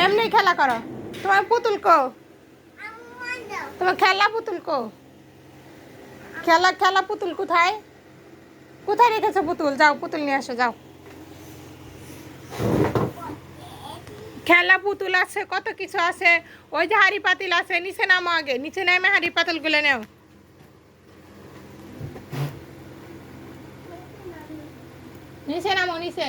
এমনি খেলা করো। তোমার পুতুল কো? তোমার খেলা পুতুল কো? খেলা খেলা পুতুল কোথায়? কোথায় রেখেছো পুতুল? যাও পুতুল নিয়ে আসো যাও। খেলা পুতুল আছে, কত কিছু আছে। ওই যে হাঁড়ি পাতিল আছে, নিচে নামো আগে, নিচে নামে হাঁড়ি পাতিল গুলো নেও। নিচে নামো নিচে।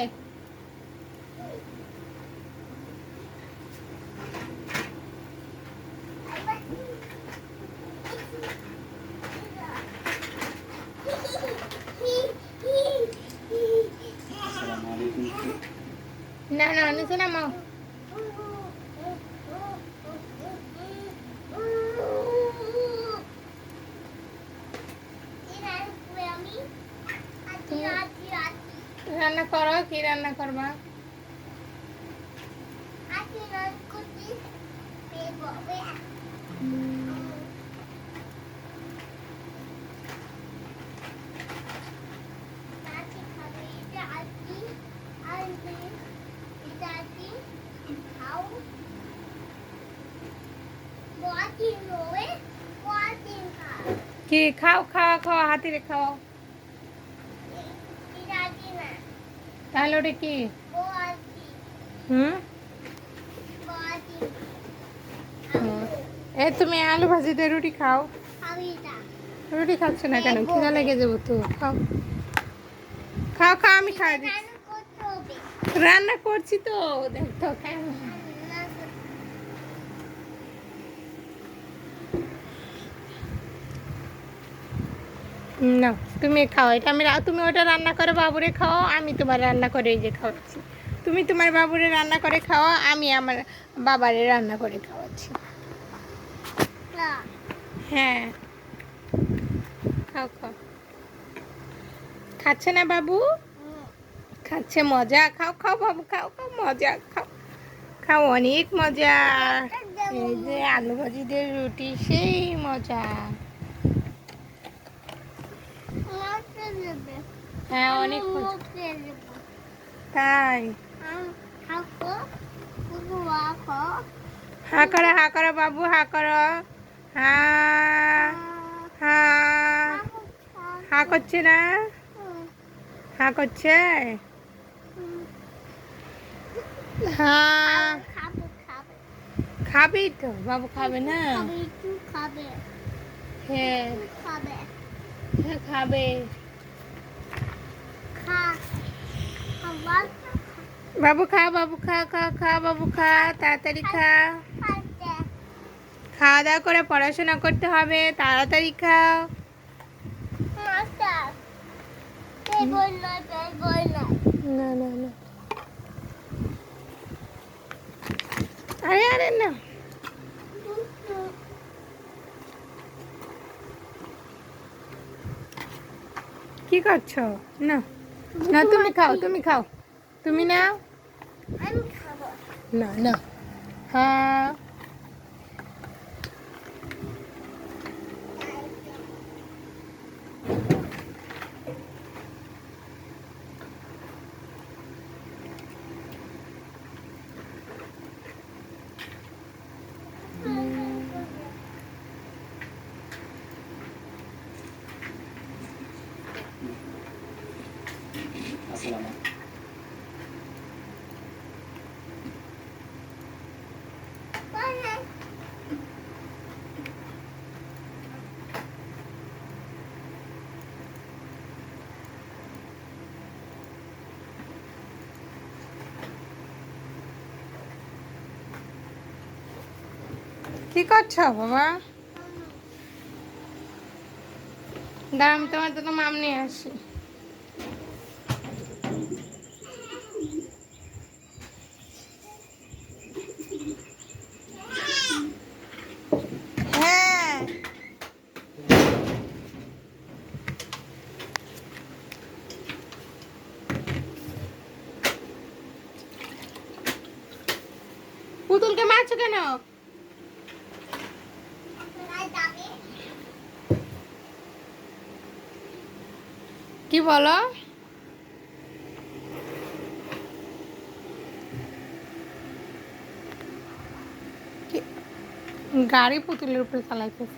না না নিচে নামো। রান্না করো, কি রান্না করবা? কি খাও খাও খাও, হাতি রে খাও। তাহলে ওটা কি? হুম, এই তুমি আলু ভাজি দিয়ে রুটি খাও। রুটি খাচ্ছ না কেন? খিদা লেগে যাবো তো। খাও খাও খাও, আমি খাই দিচ্ছি। রান্না করছি তো, দেখো কেমন। না তুমি খাও, এটা আমি তুমি ওটা রান্না করে বাবুরে খাও, আমি তোমার রান্না করে এই যে খাওয়াচ্ছি। তুমি তোমার বাবুরে রান্না করে খাওয়া, আমি আমার বাবারে রান্না করে খাওয়াচ্ছি। হ্যাঁ খাও খাও। খাচ্ছে না বাবু? খাচ্ছে, মজা। খাও খাও বাবু, খাও খাও, মজা খাও খাও, অনেক মজা। এই যে আলু ভাজি দিয়ে রুটি, সেই মজা। হ্যাঁ অনেক মজা। তাই হা করো, হা করো বাবু, হা করো। হা হা, হা করছে না? হা করছে। হ্যাঁ খাবি তো বাবু, খাবে না? হ্যাঁ হ্যাঁ খাবে। বাবু খা, বাবু খা, খা খা বাবু খা, তাড়াতাড়ি খা। খাওয়া দাওয়া করে পড়াশোনা করতে হবে, তাড়াতাড়ি খাও। না না না, আরে আরে না। কি করছো? না না, তুমি খাও, তুমি খাও, তুমি নাও। না না, হ্যাঁ কি করছো বাবা? দাঁড়া, আমি তোমার জন্য মাম নিয়ে আসি। হ্যাঁ পুতুলকে মারছো কেন? কি বলো? গাড়ি পুতুলের উপরে চালাইতেছ।